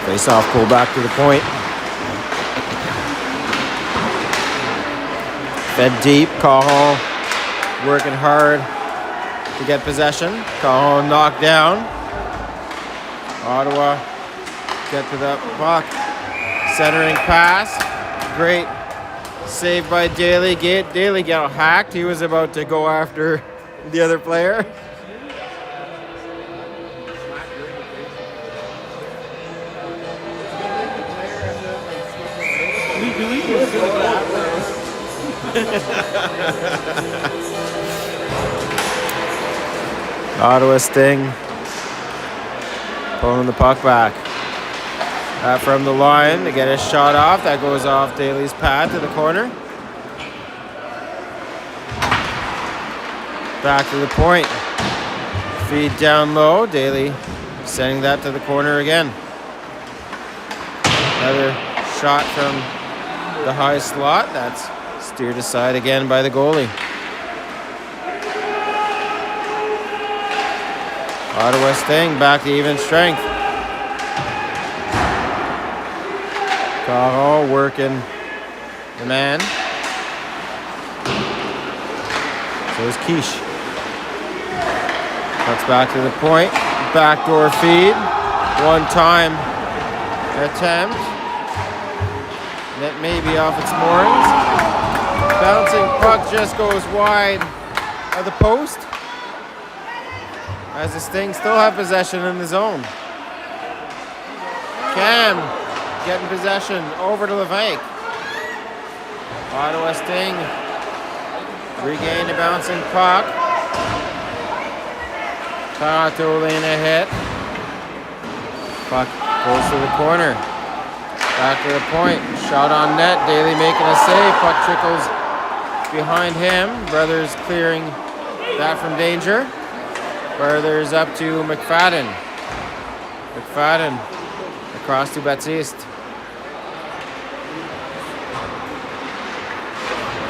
Face off, pull back to the point. Fed deep, Cahill working hard to get possession. Cahill knocked down. Ottawa get to the puck. Centering pass. Great save by Daly. Daly got hacked. He was about to go after the other player. Ottawa Sting pulling the puck back. From the line to get a shot off. That goes off Daly's pad to the corner. Back to the point. Feed down low. Daly sending that to the corner again. Another shot from the high slot. That's steered aside again by the goalie. Ottawa Sting back to even strength. Cahill working the man. So is Quiche. Cuts back to the point. Backdoor feed. One-time attempt. That may be off its moorings. Bouncing puck just goes wide of the post. As the Sting still have possession in the zone. Cam getting possession over to Levac. Ottawa Sting regained a bouncing puck. Tartolina hit. Puck goes to the corner. Back to the point. Shot on net. Daly making a save. Puck trickles behind him. Brothers clearing that from danger. Brothers up to McFadden. McFadden across to Baptiste.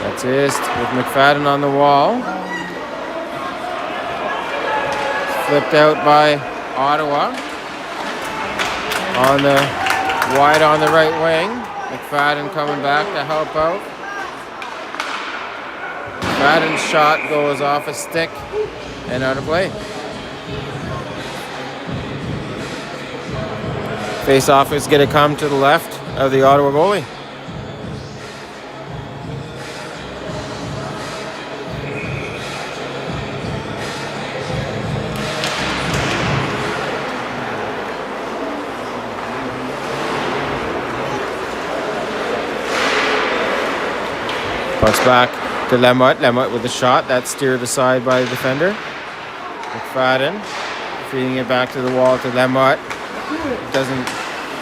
Baptiste with McFadden on the wall. Flipped out by Ottawa. On the wide on the right wing. McFadden coming back to help out. McFadden's shot goes off a stick and out of play. Face-off is going to come to the left of the Ottawa goalie. Pucks back to Lamotte. Lamotte with a shot. That's steered aside by the defender. McFadden feeding it back to the wall to Lamotte. Doesn't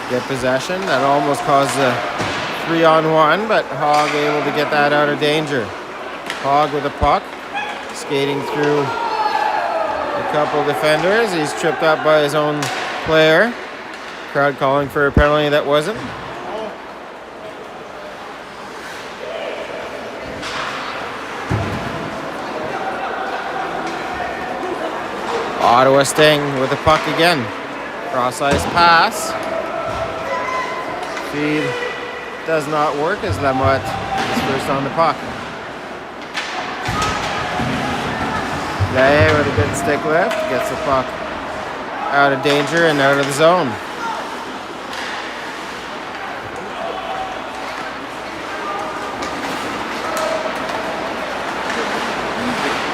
get possession. That almost caused a 3-on-1, but Hogg able to get that out of danger. Hogg with a puck, skating through the Couple defenders. He's tripped up by his own player. Crowd calling for a penalty that wasn't. Ottawa Sting with the puck again. Cross-ice pass. Feed does not work as Lamotte is first on the puck. Lae with a good stick lift. Gets the puck out of danger and out of the zone.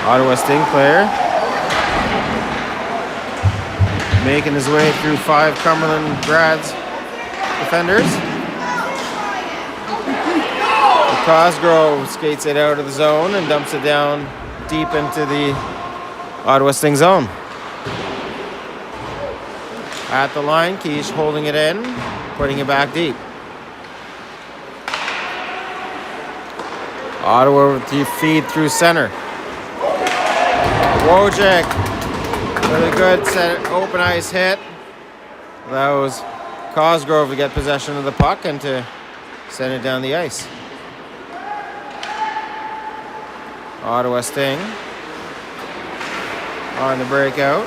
Ottawa Sting player making his way through 5 Cumberland grads defenders. Cosgrove skates it out of the zone and dumps it down deep into the Ottawa Sting zone. At the line, Quiche holding it in, putting it back deep. Ottawa with the feed through center. Wojcik with a good open ice hit. Allows Cosgrove to get possession of the puck and to send it down the ice. Ottawa Sting on the breakout.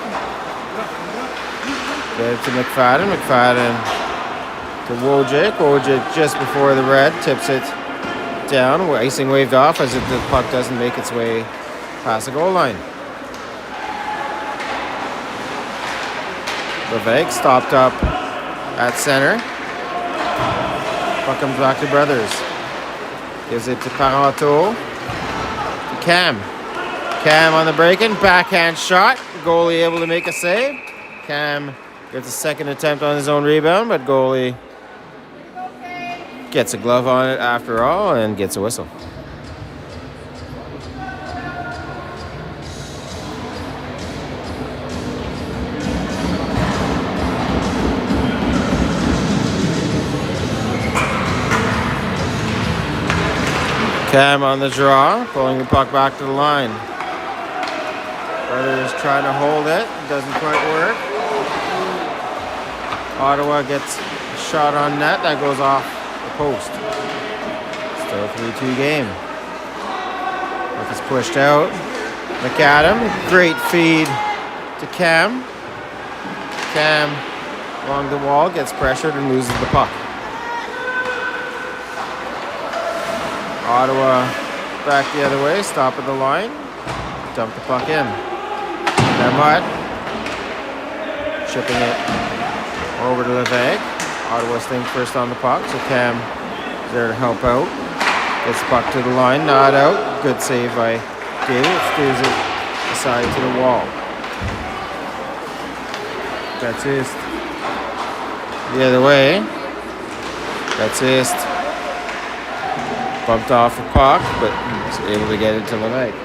Get it to McFadden. McFadden to Wojcik. Wojcik just before the red tips it down. Icing waved off as the puck doesn't make its way past the goal line. Levesque stopped up at center. Puck comes back to Brothers. Gives it to Parenteau. To Cam. Cam on the break-in. Backhand shot. Goalie able to make a save. Cam gets a second attempt on his own rebound, but goalie gets a glove on it after all and gets a whistle. Cam on the draw, pulling the puck back to the line. Brothers trying to hold it, doesn't quite work. Ottawa gets a shot on net, that goes off the post. Still a 3-2 game. Puck is pushed out. McAdam, great feed to Cam. Cam along the wall, gets pressured and loses the puck. Ottawa back the other way, stop at the line, dump the puck in. Lamotte chipping it over to Levesque. Ottawa Sting first on the puck, so Cam is there to help out. Gets the puck to the line, not out. Good save by David, steers it aside to the wall. Baptiste the other way. Baptiste bumped off the puck, but was able to get it to Levesque.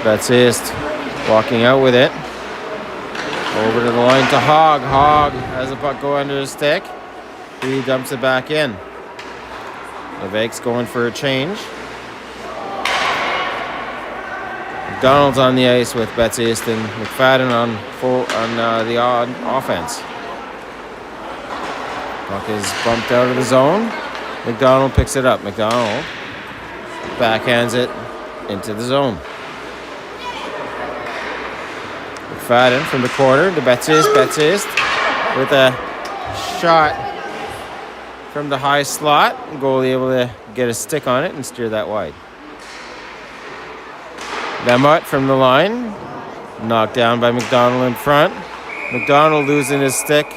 Baptiste walking out with it. Over to the line to Hogg. Hogg has the puck go under his stick. He dumps it back in. Levesque's going for a change. McDonald's on the ice with Baptiste and McFadden on the offense. Puck is bumped out of the zone. McDonald picks it up. McDonald backhands it into the zone. McFadden from the corner to Baptiste. Baptiste with a shot from the high slot. Goalie able to get a stick on it and steer that wide. Lamotte from the line. Knocked down by McDonald in front. McDonald losing his stick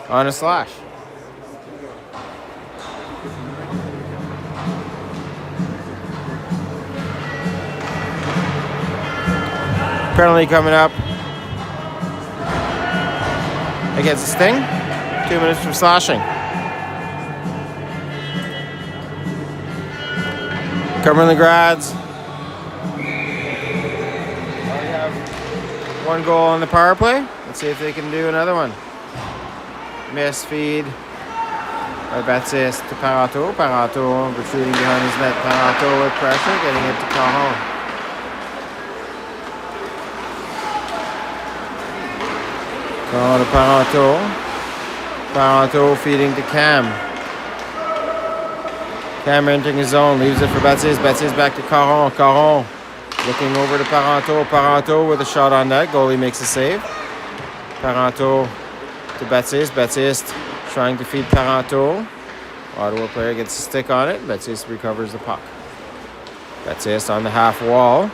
on a slash. Penalty coming up against the Sting. 2 minutes for slashing. Cumberland Grads already have 1 goal on the power play. Let's see if they can do another one. Miss feed by Baptiste to Parenteau. Parenteau retreating behind his net. Parenteau with pressure, getting it to Caron. Going to Parenteau. Parenteau feeding to Cam. Cam entering his zone. Leaves it for Baptiste. Baptiste back to Caron. Caron looking over to Parenteau. Parenteau with a shot on net. Goalie makes a save. Parenteau to Baptiste. Baptiste trying to feed Parenteau. Ottawa player gets a stick on it. Baptiste recovers the puck. Baptiste on the half wall.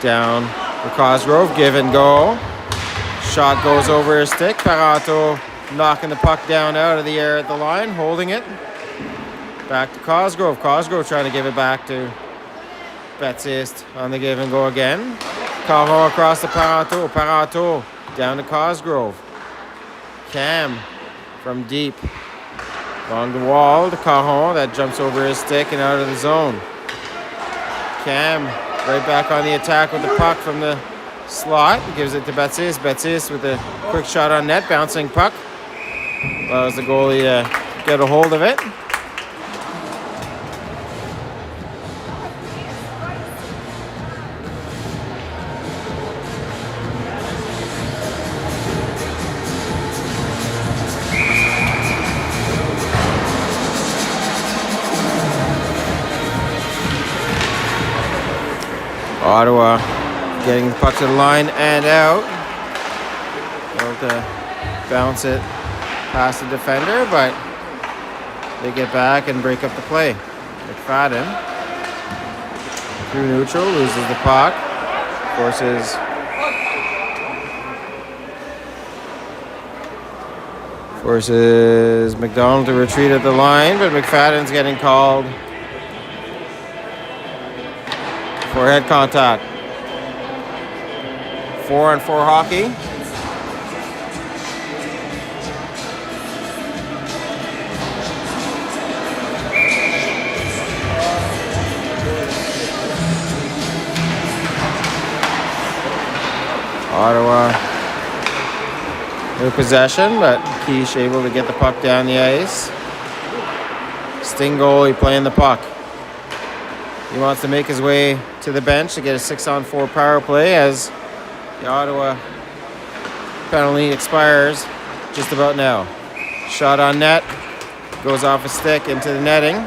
Down for Cosgrove. Give and go. Shot goes over his stick. Parenteau knocking the puck down out of the air at the line. Holding it. Back to Cosgrove. Cosgrove trying to give it back to Baptiste on the give and go again. Caron across to Parenteau. Parenteau down to Cosgrove. Cam from deep. Along the wall to Caron. That jumps over his stick and out of the zone. Cam right back on the attack with the puck from the slot. Gives it to Baptiste. Baptiste with a quick shot on net. Bouncing puck. Allows the goalie to get a hold of it. Ottawa getting the puck to the line and out. Able to bounce it past the defender, but they get back and break up the play. McFadden through neutral, loses the puck, forces McDonald to retreat at the line, but McFadden's getting called for head contact. 4-on-4 hockey. Ottawa no possession, but Quiche able to get the puck down the ice. Sting goalie playing the puck. He wants to make his way to the bench to get a 6-on-4 power play as the Ottawa penalty expires just about now. Shot on net, goes off a stick into the netting.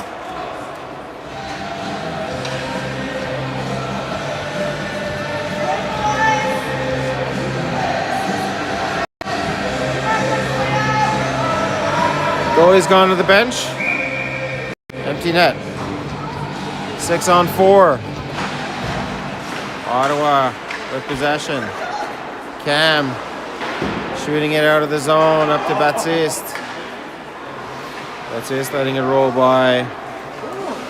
Goalie's gone to the bench. Empty net. 6-on-4. Ottawa with possession. Cam shooting it out of the zone up to Baptiste. Baptiste letting it roll by,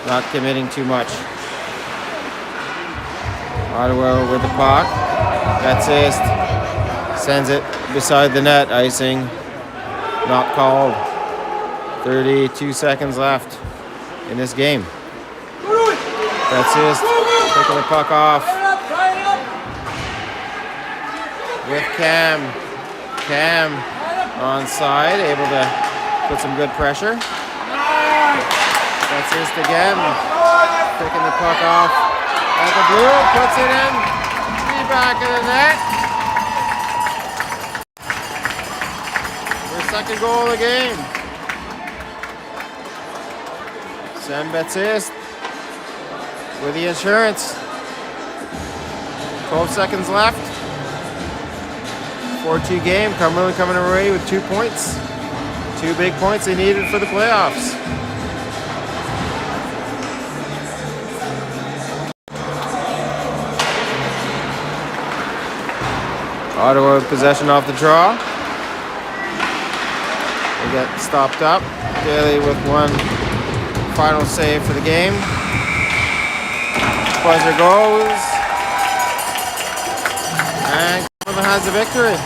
not committing too much. Ottawa with the puck. Baptiste sends it beside the net. Icing not called. 32 seconds left in this game. Baptiste taking the puck off with Cam. Cam onside, able to put some good pressure. Baptiste again, taking the puck off at the blue, puts it in the back of the net. Their second goal of the game. Sam Baptiste with the insurance. 12 seconds left. 4-2 game. Cumberland coming away with 2 points. 2 big points they needed for the playoffs. Ottawa with possession off the draw. They get stopped up. Daly with one final save for the game. Buzzer goes. And Cumberland has the victory.